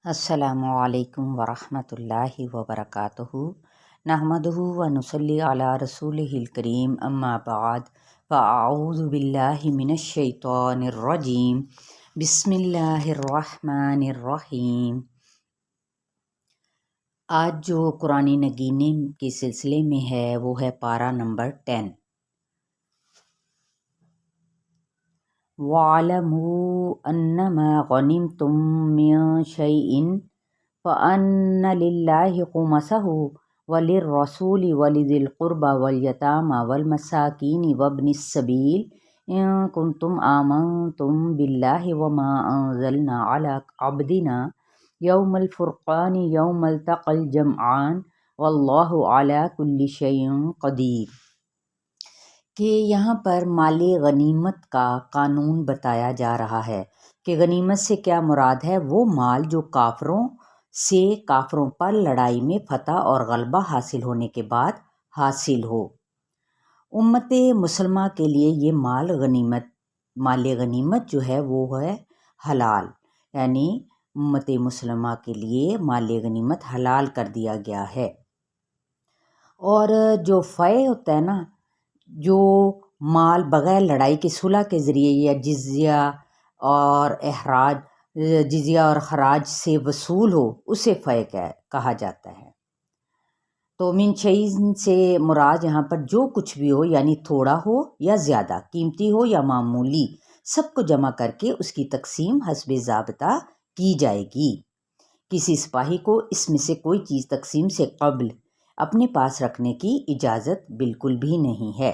السلام علیکم ورحمۃ اللہ وبرکاتہ نحمدہ ونصلی علی رسولہ الکریم اما بعد فاعوذ باللہ من الشیطان الرجیم بسم اللہ الرحمن الرحیم۔ آج جو قرآن نگینے کے سلسلے میں ہے وہ ہے پارہ نمبر 10۔ وَاعْلَمُوا أَنَّمَا غَنِمْتُم مِّن شَيْءٍ فَأَنَّ لِلَّهِ خُمُسَهُ وَلِلرَّسُولِ وَلِذِي الْقُرْبَى وَالْيَتَامَى وَالْمَسَاكِينِ وَابْنِ السَّبِيلِ إِن كُنتُمْ آمَنتُم بِاللَّهِ وَمَا أَنزَلْنَا عَلَىٰ عَبْدِنَا يَوْمَ الْفُرْقَانِ يَوْمَ الْتَقَى الْجَمْعَانِ وَاللَّهُ عَلَىٰ كُلِّ شَيْءٍ قَدِيرٌ۔ کہ یہاں پر مال غنیمت کا قانون بتایا جا رہا ہے کہ غنیمت سے کیا مراد ہے؟ وہ مال جو کافروں پر لڑائی میں فتح اور غلبہ حاصل ہونے کے بعد حاصل ہو۔ امت مسلمہ کے لیے یہ مال غنیمت جو ہے وہ ہے حلال، یعنی امت مسلمہ کے لیے مال غنیمت حلال کر دیا گیا ہے۔ اور جو فے ہوتا ہے نا، جو مال بغیر لڑائی کے صلح کے ذریعے یا جزیہ اور خراج سے وصول ہو اسے فے کہا جاتا ہے۔ تو من شیء سے مراد یہاں پر جو کچھ بھی ہو، یعنی تھوڑا ہو یا زیادہ، قیمتی ہو یا معمولی، سب کو جمع کر کے اس کی تقسیم حسب ضابطہ کی جائے گی۔ کسی سپاہی کو اس میں سے کوئی چیز تقسیم سے قبل اپنے پاس رکھنے کی اجازت بالکل بھی نہیں ہے۔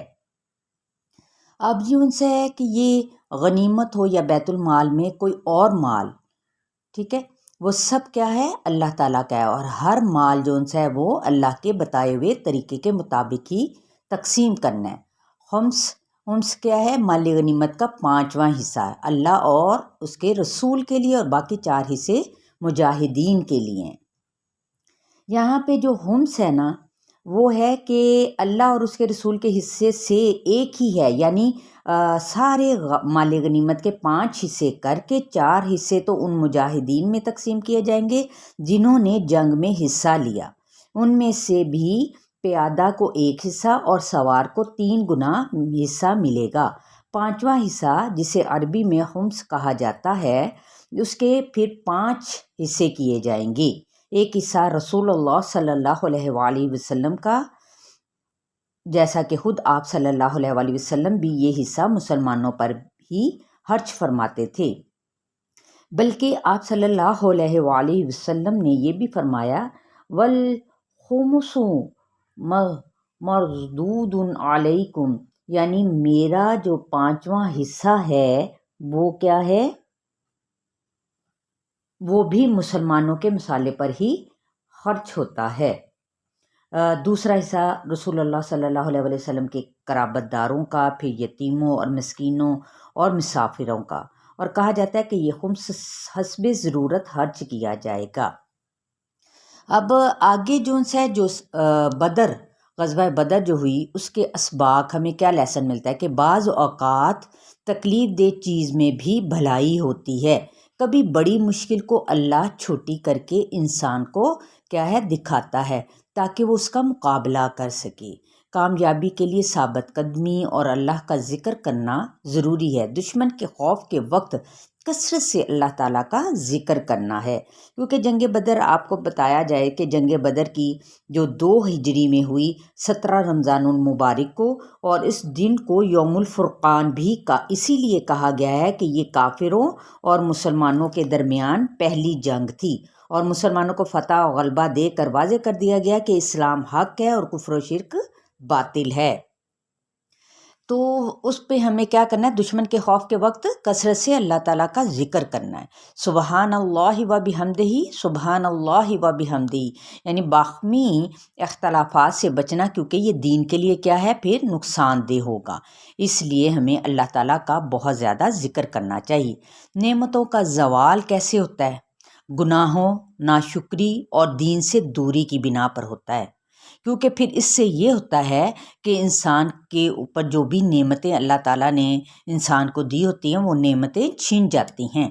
اب یہ ان سے ہے کہ یہ غنیمت ہو یا بیت المال میں کوئی اور مال، ٹھیک ہے، وہ سب کیا ہے؟ اللہ تعالیٰ کا ہے، اور ہر مال جو ان سے ہے وہ اللہ کے بتائے ہوئے طریقے کے مطابق ہی تقسیم کرنا ہے۔ خمس کیا ہے؟ مال غنیمت کا 5واں حصہ ہے، اللہ اور اس کے رسول کے لیے، اور باقی 4 حصے مجاہدین کے لیے ہیں۔ یہاں پہ جو خمس ہے نا، وہ ہے کہ اللہ اور اس کے رسول کے حصے سے ایک ہی ہے، یعنی سارے مال غنیمت کے 5 حصے کر کے 4 حصے تو ان مجاہدین میں تقسیم کیے جائیں گے جنہوں نے جنگ میں حصہ لیا، ان میں سے بھی پیادہ کو 1 حصہ اور سوار کو 3 گنا حصہ ملے گا۔ 5واں حصہ جسے عربی میں خمس کہا جاتا ہے، اس کے پھر 5 حصے کیے جائیں گے۔ ایک حصہ رسول اللہ صلی اللہ علیہ وآلہ وسلم کا، جیسا کہ خود آپ صلی اللہ علیہ وآلہ وسلم بھی یہ حصہ مسلمانوں پر ہی خرچ فرماتے تھے، بلکہ آپ صلی اللہ علیہ وآلہ وسلم نے یہ بھی فرمایا والخمس مردود علیکم، یعنی میرا جو 5واں حصہ ہے وہ کیا ہے؟ وہ بھی مسلمانوں کے مصالحے پر ہی خرچ ہوتا ہے۔ دوسرا حصہ رسول اللہ صلی اللہ علیہ وسلم کے قرابت داروں کا، پھر یتیموں اور مسکینوں اور مسافروں کا، اور کہا جاتا ہے کہ یہ خمس حسب ضرورت خرچ کیا جائے گا۔ اب آگے جو غزوہ بدر جو ہوئی، اس کے اسباق ہمیں کیا لیسن ملتا ہے کہ بعض اوقات تکلیف دہ چیز میں بھی بھلائی ہوتی ہے۔ کبھی بڑی مشکل کو اللہ چھوٹی کر کے انسان کو کیا ہے؟ دکھاتا ہے، تاکہ وہ اس کا مقابلہ کر سکے۔ کامیابی کے لیے ثابت قدمی اور اللہ کا ذکر کرنا ضروری ہے۔ دشمن کے خوف کے وقت کثرت سے اللہ تعالیٰ کا ذکر کرنا ہے، کیونکہ جنگ بدر آپ کو بتایا جائے کہ جنگ بدر کی جو 2 ہجری میں ہوئی 17 رمضان المبارک کو، اور اس دن کو یوم الفرقان بھی اسی لیے کہا گیا ہے کہ یہ کافروں اور مسلمانوں کے درمیان پہلی جنگ تھی، اور مسلمانوں کو فتح و غلبہ دے کر واضح کر دیا گیا کہ اسلام حق ہے اور کفر و شرک باطل ہے۔ تو اس پہ ہمیں کیا کرنا ہے؟ دشمن کے خوف کے وقت کثرت سے اللہ تعالیٰ کا ذکر کرنا ہے۔ سبحان اللہ و بحمدہ، سبحان اللہ و بحمدہ، یعنی باہمی اختلافات سے بچنا، کیونکہ یہ دین کے لیے کیا ہے؟ پھر نقصان دہ ہوگا۔ اس لیے ہمیں اللہ تعالیٰ کا بہت زیادہ ذکر کرنا چاہیے۔ نعمتوں کا زوال کیسے ہوتا ہے؟ گناہوں، ناشکری اور دین سے دوری کی بنا پر ہوتا ہے، کیونکہ پھر اس سے یہ ہوتا ہے کہ انسان کے اوپر جو بھی نعمتیں اللہ تعالیٰ نے انسان کو دی ہوتی ہیں وہ نعمتیں چھین جاتی ہیں۔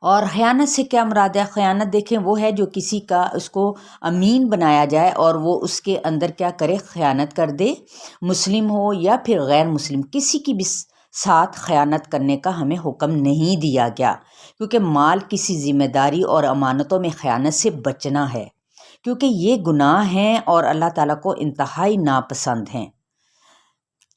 اور خیانت سے کیا مراد ہے؟ خیانت دیکھیں وہ ہے جو کسی کا اس کو امین بنایا جائے اور وہ اس کے اندر کیا کرے، خیانت کر دے، مسلم ہو یا پھر غیر مسلم، کسی کی بھی ساتھ خیانت کرنے کا ہمیں حکم نہیں دیا گیا، کیونکہ مال کسی ذمہ داری اور امانتوں میں خیانت سے بچنا ہے، کیونکہ یہ گناہ ہیں اور اللہ تعالیٰ کو انتہائی ناپسند ہیں۔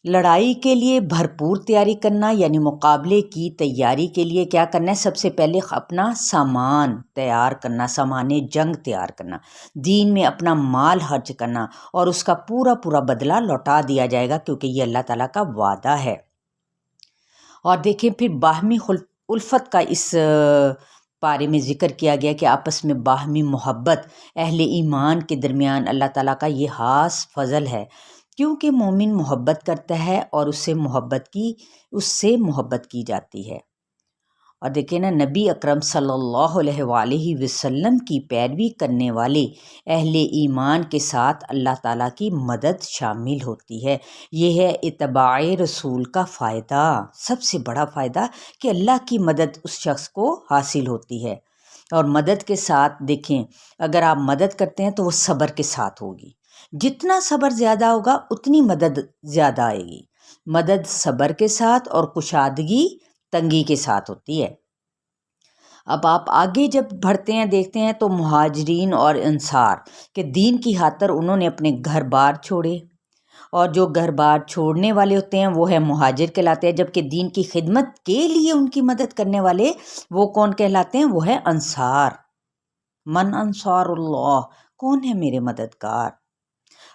لڑائی کے لیے بھرپور تیاری کرنا، یعنی مقابلے کی تیاری کے لیے کیا کرنا ہے؟ سب سے پہلے اپنا سامان تیار کرنا، سامان جنگ تیار کرنا، دین میں اپنا مال خرچ کرنا، اور اس کا پورا پورا بدلہ لوٹا دیا جائے گا، کیونکہ یہ اللہ تعالیٰ کا وعدہ ہے۔ اور دیکھیں پھر باہمی الفت کا اس بارے میں ذکر کیا گیا کہ آپس میں باہمی محبت اہل ایمان کے درمیان اللہ تعالیٰ کا یہ خاص فضل ہے، کیونکہ مومن محبت کرتا ہے اور اس سے محبت کی جاتی ہے۔ اور دیکھیں نا، نبی اکرم صلی اللہ علیہ وآلہ وسلم کی پیروی کرنے والے اہل ایمان کے ساتھ اللہ تعالیٰ کی مدد شامل ہوتی ہے۔ یہ ہے اتباع رسول کا فائدہ، سب سے بڑا فائدہ کہ اللہ کی مدد اس شخص کو حاصل ہوتی ہے۔ اور مدد کے ساتھ دیکھیں، اگر آپ مدد کرتے ہیں تو وہ صبر کے ساتھ ہوگی، جتنا صبر زیادہ ہوگا اتنی مدد زیادہ آئے گی۔ مدد صبر کے ساتھ اور کشادگی تنگی کے ساتھ ہوتی ہے۔ اب آپ آگے جب بڑھتے ہیں دیکھتے ہیں تو مہاجرین اور انصار کہ دین کی خاطر انہوں نے اپنے گھر بار چھوڑے، اور جو گھر بار چھوڑنے والے ہوتے ہیں وہ ہے مہاجر کہلاتے ہیں، جبکہ دین کی خدمت کے لیے ان کی مدد کرنے والے وہ کون کہلاتے ہیں؟ وہ ہے انصار۔ من انصار اللہ، کون ہے میرے مددگار؟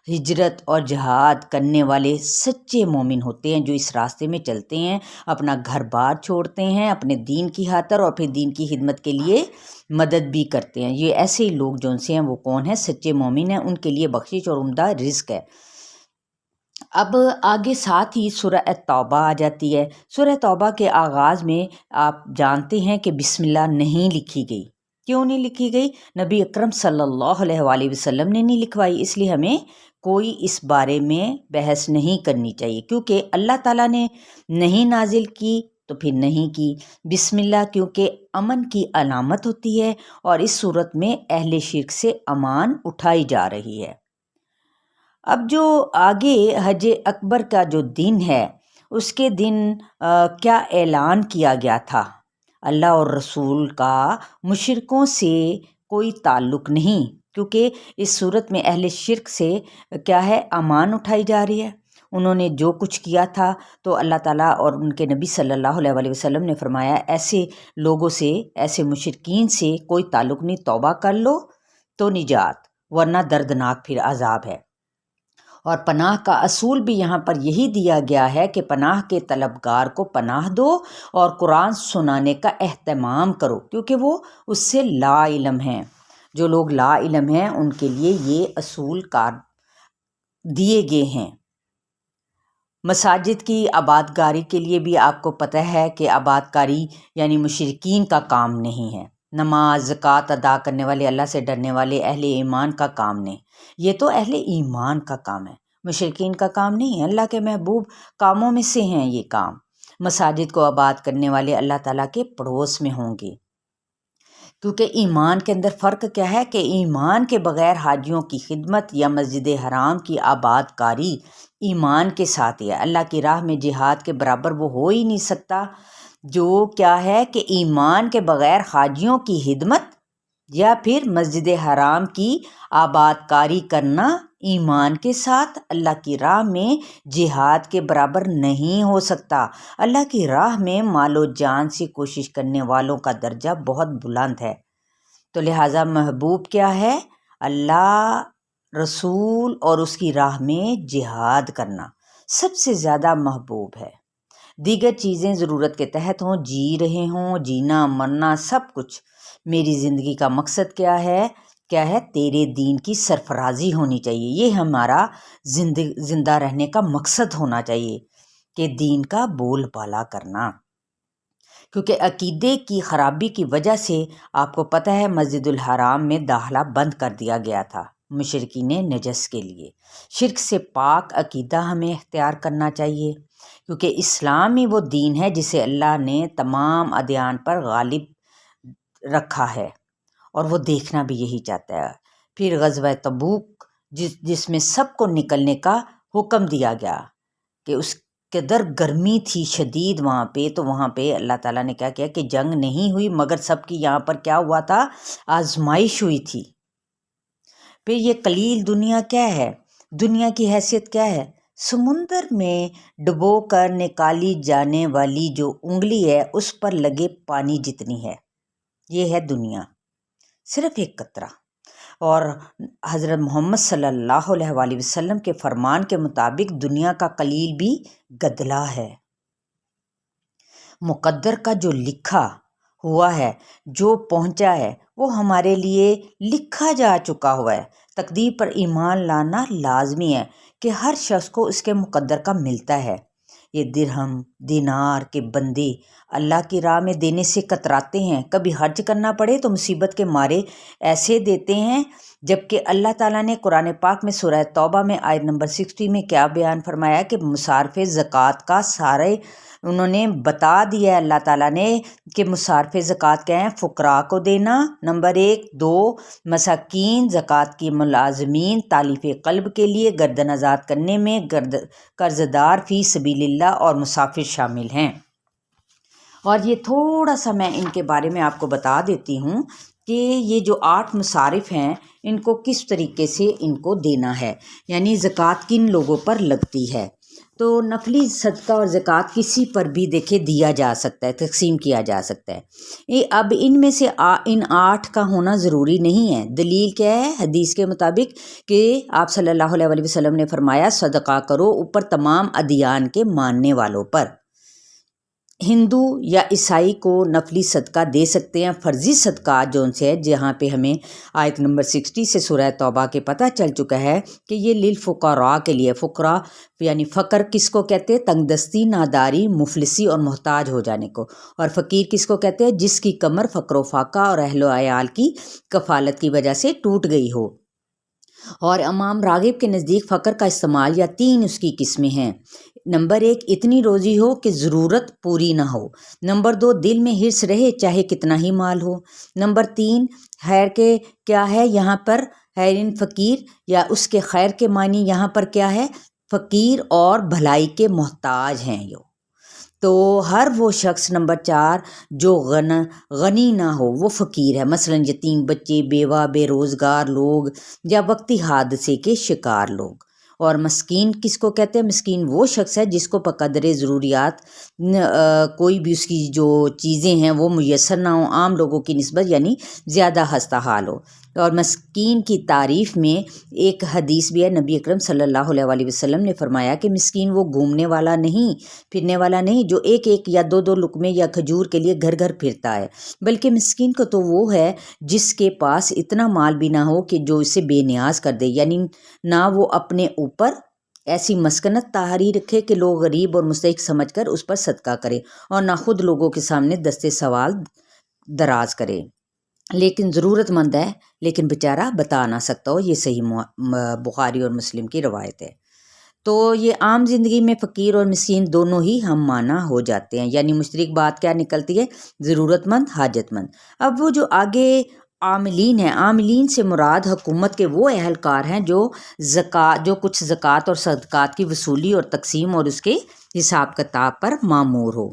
ہجرت اور جہاد کرنے والے سچے مومن ہوتے ہیں جو اس راستے میں چلتے ہیں، اپنا گھر بار چھوڑتے ہیں اپنے دین کی خاطر، اور پھر دین کی خدمت کے لیے مدد بھی کرتے ہیں۔ یہ ایسے ہی لوگ جو ان سے ہیں وہ کون ہیں؟ سچے مومن ہیں، ان کے لیے بخشش اور عمدہ رزق ہے۔ اب آگے ساتھ ہی سورہ توبہ آ جاتی ہے۔ سورہ توبہ کے آغاز میں آپ جانتے ہیں کہ بسم اللہ نہیں لکھی گئی۔ کیوں نہیں لکھی گئی؟ نبی اکرم صلی اللہ علیہ وآلہ وسلم نے نہیں لکھوائی، اس لیے ہمیں کوئی اس بارے میں بحث نہیں کرنی چاہیے، کیونکہ اللہ تعالیٰ نے نہیں نازل کی تو پھر نہیں کی۔ بسم اللہ کیونکہ امن کی علامت ہوتی ہے، اور اس صورت میں اہل شرک سے امان اٹھائی جا رہی ہے۔ اب جو آگے حج اکبر کا جو دن ہے، اس کے دن کیا اعلان کیا گیا تھا؟ اللہ اور رسول کا مشرکوں سے کوئی تعلق نہیں، کیونکہ اس صورت میں اہل شرک سے کیا ہے؟ امان اٹھائی جا رہی ہے۔ انہوں نے جو کچھ کیا تھا تو اللہ تعالیٰ اور ان کے نبی صلی اللہ علیہ وآلہ وسلم نے فرمایا ایسے لوگوں سے، ایسے مشرکین سے کوئی تعلق نہیں، توبہ کر لو تو نجات، ورنہ دردناک پھر عذاب ہے۔ اور پناہ کا اصول بھی یہاں پر یہی دیا گیا ہے کہ پناہ کے طلبگار کو پناہ دو اور قرآن سنانے کا اہتمام کرو، کیونکہ وہ اس سے لا علم ہیں۔ جو لوگ لا علم ہیں ان کے لیے یہ اصول کار دیے گئے ہیں۔ مساجد کی آبادکاری کے لیے بھی آپ کو پتہ ہے کہ آبادکاری یعنی مشرکین کا کام نہیں ہے۔ نماز زکوٰۃ ادا کرنے والے، اللہ سے ڈرنے والے اہل ایمان کا کام نہیں، یہ تو اہل ایمان کا کام ہے، مشرکین کا کام نہیں ہے۔ اللہ کے محبوب کاموں میں سے ہیں یہ کام۔ مساجد کو آباد کرنے والے اللہ تعالیٰ کے پڑوس میں ہوں گے، کیونکہ ایمان کے اندر فرق کیا ہے کہ ایمان کے بغیر حاجیوں کی خدمت یا مسجد حرام کی آباد کاری ایمان کے ساتھ ہے۔ اللہ کی راہ میں جہاد کے برابر وہ ہو ہی نہیں سکتا، جو کیا ہے کہ ایمان کے بغیر حاجیوں کی خدمت یا پھر مسجد حرام کی آباد کاری کرنا ایمان کے ساتھ اللہ کی راہ میں جہاد کے برابر نہیں ہو سکتا۔ اللہ کی راہ میں مال و جان سے کوشش کرنے والوں کا درجہ بہت بلند ہے، تو لہٰذا محبوب کیا ہے؟ اللہ، رسول اور اس کی راہ میں جہاد کرنا سب سے زیادہ محبوب ہے۔ دیگر چیزیں ضرورت کے تحت ہوں، جی رہے ہوں، جینا مرنا سب کچھ، میری زندگی کا مقصد کیا ہے؟ تیرے دین کی سرفرازی ہونی چاہیے، یہ ہمارا زندہ رہنے کا مقصد ہونا چاہیے کہ دین کا بول بالا کرنا۔ کیونکہ عقیدے کی خرابی کی وجہ سے آپ کو پتہ ہے مسجد الحرام میں داخلہ بند کر دیا گیا تھا مشرکین نجس کے لیے۔ شرک سے پاک عقیدہ ہمیں اختیار کرنا چاہیے، کیونکہ اسلام ہی وہ دین ہے جسے اللہ نے تمام ادیان پر غالب رکھا ہے اور وہ دیکھنا بھی یہی چاہتا ہے۔ پھر غزوہ تبوک جس میں سب کو نکلنے کا حکم دیا گیا کہ اس کے در گرمی تھی شدید وہاں پہ، تو وہاں پہ اللہ تعالیٰ نے کیا کیا کہ جنگ نہیں ہوئی، مگر سب کی یہاں پر کیا ہوا تھا، آزمائش ہوئی تھی۔ پھر یہ قلیل دنیا کیا ہے، دنیا کی حیثیت کیا ہے، سمندر میں ڈبو کر نکالی جانے والی جو انگلی ہے اس پر لگے پانی جتنی ہے، یہ ہے دنیا، صرف ایک قطرہ۔ اور حضرت محمد صلی اللہ علیہ وآلہ وسلم کے فرمان کے مطابق دنیا کا قلیل بھی گدلا ہے۔ مقدر کا جو لکھا ہوا ہے، جو پہنچا ہے، وہ ہمارے لیے لکھا جا چکا ہوا ہے۔ تقدیر پر ایمان لانا لازمی ہے کہ ہر شخص کو اس کے مقدر کا ملتا ہے۔ یہ درہم دینار کے بندے اللہ کی راہ میں دینے سے کتراتے ہیں، کبھی خرچ کرنا پڑے تو مصیبت کے مارے ایسے دیتے ہیں، جبکہ اللہ تعالیٰ نے قرآن پاک میں سورہ توبہ میں آیت نمبر 60 میں کیا بیان فرمایا کہ مصارف زکوٰۃ کا سارے انہوں نے بتا دیا ہے اللہ تعالیٰ نے کہ مصارف زکوٰۃ کیا ہیں، فقراء کو دینا نمبر 1، 2 مساکین، زکوٰۃ کی ملازمین، تالیف قلب کے لیے، گردن آزاد کرنے میں قرض دار، فی سبیل اللہ اور مسافر شامل ہیں۔ اور یہ تھوڑا سا میں ان کے بارے میں آپ کو بتا دیتی ہوں کہ یہ جو 8 مصارف ہیں ان کو کس طریقے سے ان کو دینا ہے، یعنی زکوٰۃ کن لوگوں پر لگتی ہے۔ تو نفلی صدقہ اور زکوٰۃ کسی پر بھی دیکھے دیا جا سکتا ہے، تقسیم کیا جا سکتا ہے۔ اب ان میں سے ان 8 کا ہونا ضروری نہیں ہے۔ دلیل کیا ہے؟ حدیث کے مطابق کہ آپ صلی اللہ علیہ وآلہ وسلم نے فرمایا صدقہ کرو اوپر تمام ادیان کے ماننے والوں پر۔ ہندو یا عیسائی کو نفلی صدقہ دے سکتے ہیں، فرضی صدقہ جو ان سے ہے، جہاں پہ ہمیں آیت نمبر 60 سے سورہ توبہ کے پتہ چل چکا ہے کہ یہ للفقراء کے لیے، فقراء یعنی فقر کس کو کہتے ہیں؟ تنگ دستی، ناداری، مفلسی اور محتاج ہو جانے کو۔ اور فقیر کس کو کہتے ہیں؟ جس کی کمر فقر و فاقہ اور اہل و عیال کی کفالت کی وجہ سے ٹوٹ گئی ہو۔ اور امام راغب کے نزدیک فقر کا استعمال یا 3 اس کی قسمیں ہیں۔ نمبر 1 اتنی روزی ہو کہ ضرورت پوری نہ ہو۔ نمبر 2 دل میں حرص رہے چاہے کتنا ہی مال ہو۔ نمبر 3 خیر کے کیا ہے یہاں پر خیرن فقیر یا اس کے خیر کے معنی یہاں پر کیا ہے؟ فقیر اور بھلائی کے محتاج ہیں یہ۔ تو ہر وہ شخص نمبر 4 جو غنی نہ ہو وہ فقیر ہے، مثلا یتیم بچے، بیوہ، بے روزگار لوگ یا وقتی حادثے کے شکار لوگ۔ اور مسکین کس کو کہتے ہیں؟ مسکین وہ شخص ہے جس کو بقدر ضروریات کوئی بھی اس کی جو چیزیں ہیں وہ میسر نہ ہوں، عام لوگوں کی نسبت یعنی زیادہ خستہ حال ہو۔ اور مسکین کی تعریف میں ایک حدیث بھی ہے، نبی اکرم صلی اللہ علیہ وآلہ وسلم نے فرمایا کہ مسکین وہ گھومنے والا نہیں، پھرنے والا نہیں جو ایک ایک یا 2 لقمے یا کھجور کے لیے گھر گھر پھرتا ہے، بلکہ مسکین کو تو وہ ہے جس کے پاس اتنا مال بھی نہ ہو کہ جو اسے بے نیاز کر دے، یعنی نہ وہ اپنے اوپر ایسی مسکنت طاہری رکھے کہ لوگ غریب اور مستحق سمجھ کر اس پر صدقہ کرے، اور نہ خود لوگوں کے سامنے دستے سوال دراز کرے، لیکن ضرورت مند ہے لیکن بیچارہ بتا نہ سکتا ہو۔ یہ صحیح بخاری اور مسلم کی روایت ہے۔ تو یہ عام زندگی میں فقیر اور مسکین دونوں ہی ہم معنی ہو جاتے ہیں، یعنی مشترک بات کیا نکلتی ہے؟ ضرورت مند، حاجت مند۔ اب وہ جو آگے عاملین ہیں، عاملین سے مراد حکومت کے وہ اہلکار ہیں جو کچھ زکوٰۃ اور صدقات کی وصولی اور تقسیم اور اس کے حساب کتاب پر مامور ہو۔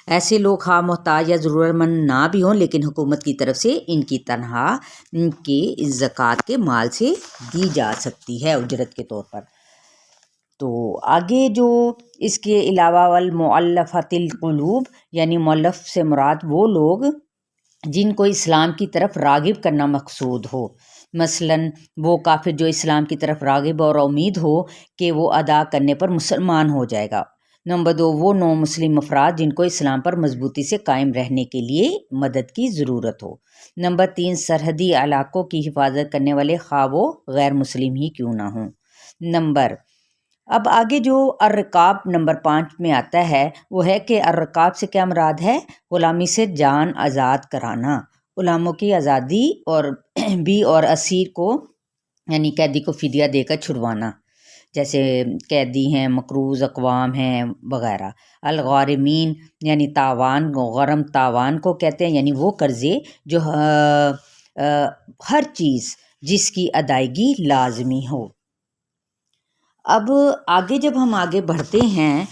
ایسے لوگ خواہ محتاج یا ضرورت مند نہ بھی ہوں لیکن حکومت کی طرف سے ان کی تنخواہ ان کے زکوٰۃ کے مال سے دی جا سکتی ہے اجرت کے طور پر۔ تو آگے جو اس کے علاوہ والمؤلفۃ القلوب، یعنی مؤلف سے مراد وہ لوگ جن کو اسلام کی طرف راغب کرنا مقصود ہو، مثلاً وہ کافر جو اسلام کی طرف راغب اور امید ہو کہ وہ ادا کرنے پر مسلمان ہو جائے گا۔ نمبر 2 وہ نو مسلم افراد جن کو اسلام پر مضبوطی سے قائم رہنے کے لیے مدد کی ضرورت ہو۔ نمبر 3 سرحدی علاقوں کی حفاظت کرنے والے خواہ وہ غیر مسلم ہی کیوں نہ ہوں۔ اب آگے جو الرقاب نمبر 5 میں آتا ہے وہ ہے کہ الرقاب سے کیا مراد ہے؟ غلامی سے جان آزاد کرانا، غلاموں کی آزادی اور بھی اور اسیر کو یعنی قیدی کو فدیہ دے کر چھڑوانا۔ جیسے قیدی ہیں، مقروض اقوام ہیں وغیرہ۔ الغارمین یعنی تاوان، غرم تاوان کو کہتے ہیں، یعنی وہ قرضے جو ہر چیز جس کی ادائیگی لازمی ہو۔ اب آگے جب ہم آگے بڑھتے ہیں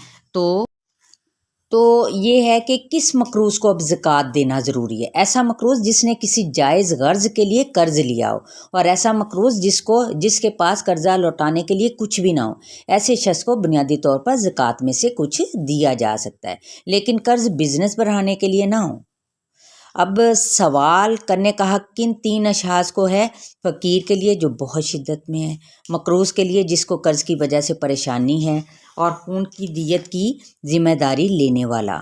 تو یہ ہے کہ کس مقروض کو اب زکوٰۃ دینا ضروری ہے۔ ایسا مقروض جس نے کسی جائز غرض کے لیے قرض لیا ہو، اور ایسا مقروض جس کے پاس قرضہ لوٹانے کے لیے کچھ بھی نہ ہو۔ ایسے شخص کو بنیادی طور پر زکوٰۃ میں سے کچھ دیا جا سکتا ہے، لیکن قرض بزنس بڑھانے کے لیے نہ ہو۔ اب سوال کرنے کا حق کن 3 اشخاص کو ہے؟ فقیر کے لیے جو بہت شدت میں ہے، مقروض کے لیے جس کو قرض کی وجہ سے پریشانی ہے، اور خون کی دیت کی ذمہ داری لینے والا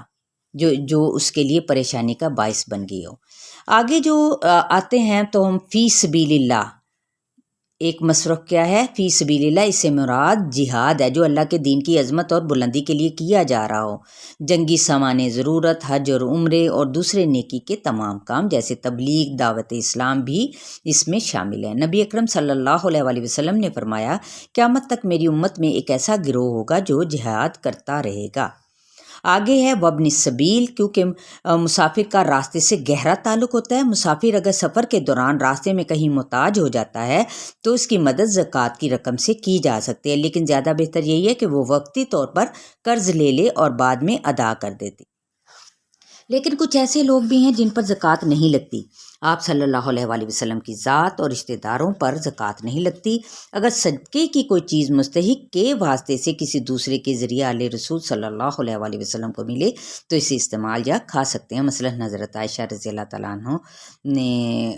جو اس کے لیے پریشانی کا باعث بن گئی ہو۔ آگے جو آتے ہیں تو ہم فی سبیل اللہ، ایک مصرف کیا ہے؟ فی سبیل اللہ، اس سے مراد جہاد ہے جو اللہ کے دین کی عظمت اور بلندی کے لیے کیا جا رہا ہو۔ جنگی سامان ضرورت، حج اور عمرے اور دوسرے نیکی کے تمام کام جیسے تبلیغ، دعوت اسلام بھی اس میں شامل ہیں۔ نبی اکرم صلی اللہ علیہ وآلہ وسلم نے فرمایا، قیامت تک میری امت میں ایک ایسا گروہ ہوگا جو جہاد کرتا رہے گا۔ آگے ہے وابن السبیل، کیونکہ مسافر کا راستے سے گہرا تعلق ہوتا ہے۔ مسافر اگر سفر کے دوران راستے میں کہیں محتاج ہو جاتا ہے تو اس کی مدد زکوٰۃ کی رقم سے کی جا سکتی ہے، لیکن زیادہ بہتر یہی ہے کہ وہ وقتی طور پر قرض لے لے اور بعد میں ادا کر دیتے۔ لیکن کچھ ایسے لوگ بھی ہیں جن پر زکوٰۃ نہیں لگتی۔ آپ صلی اللہ علیہ وآلہ وسلم کی ذات اور رشتہ داروں پر زکوٰۃ نہیں لگتی۔ اگر صدقے کی کوئی چیز مستحق کے واسطے سے کسی دوسرے کے ذریعہ آل رسول صلی اللہ علیہ وآلہ وسلم کو ملے تو اسے استعمال یا کھا سکتے ہیں۔ مثلاً حضرت عائشہ رضی اللہ تعالیٰ عنہ نے،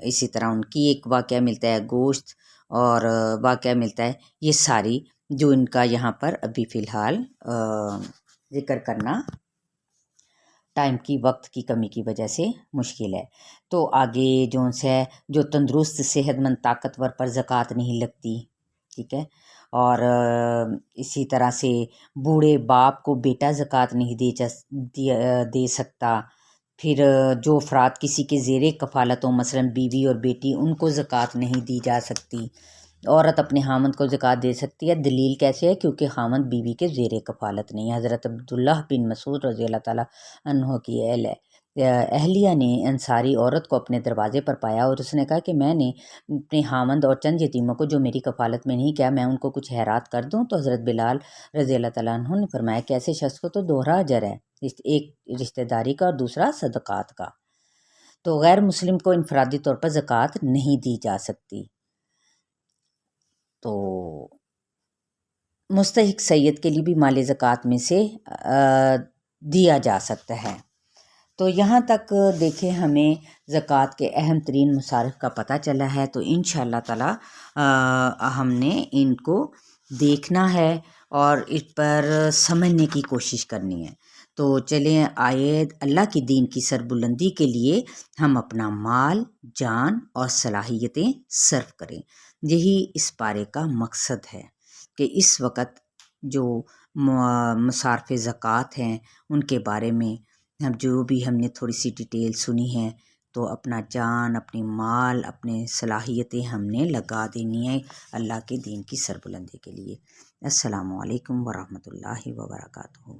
اسی طرح ان کی ایک واقعہ ملتا ہے گوشت، اور واقعہ ملتا ہے، یہ ساری جو ان کا یہاں پر ابھی فی الحال ذکر کرنا ٹائم کی، وقت کی کمی کی وجہ سے مشکل ہے۔ تو آگے جو تندرست صحت مند طاقتور پر زکوٰۃ نہیں لگتی، ٹھیک ہے۔ اور اسی طرح سے بوڑھے باپ کو بیٹا زکوٰۃ نہیں دے سکتا۔ پھر جو افراد کسی کے زیر کفالت ہوں، مثلاً بیوی اور بیٹی، ان کو زکوٰۃ نہیں دی جا سکتی۔ عورت اپنے خامند کو زکوٰۃ دے سکتی ہے، دلیل کیسے ہے؟ کیونکہ خامند بیوی کے زیر کفالت نہیں ہے۔ حضرت عبداللہ بن مسعود رضی اللہ تعالیٰ عنہ کی اہلیہ نے انصاری عورت کو اپنے دروازے پر پایا اور اس نے کہا کہ میں نے اپنے خامند اور چند یتیموں کو جو میری کفالت میں نہیں کیا، میں ان کو کچھ خیرات کر دوں؟ تو حضرت بلال رضی اللہ تعالیٰ عنہ نے فرمایا کہ ایسے شخص کو تو دوہرا اجر ہے، ایک رشتہ داری کا اور دوسرا صدقات کا۔ تو غیر مسلم کو انفرادی طور پر زکوٰۃ نہیں دی جا سکتی۔ تو مستحق سید کے لیے بھی مال زکوٰۃ میں سے دیا جا سکتا ہے۔ تو یہاں تک دیکھیں ہمیں زکوٰۃ کے اہم ترین مصارف کا پتہ چلا ہے، تو انشاءاللہ تعالی ہم نے ان کو دیکھنا ہے اور اس پر سمجھنے کی کوشش کرنی ہے۔ تو چلیں آئے اللہ کی دین کی سربلندی کے لیے ہم اپنا مال، جان اور صلاحیتیں صرف کریں۔ یہی اس پارے کا مقصد ہے کہ اس وقت جو مصارف زکوٰۃ ہیں ان کے بارے میں جو بھی ہم نے تھوڑی سی ڈیٹیل سنی ہے، تو اپنا جان، اپنی مال، اپنے صلاحیتیں ہم نے لگا دینی ہے اللہ کے دین کی سربلندی کے لیے۔ السلام علیکم ورحمۃ اللہ وبرکاتہ۔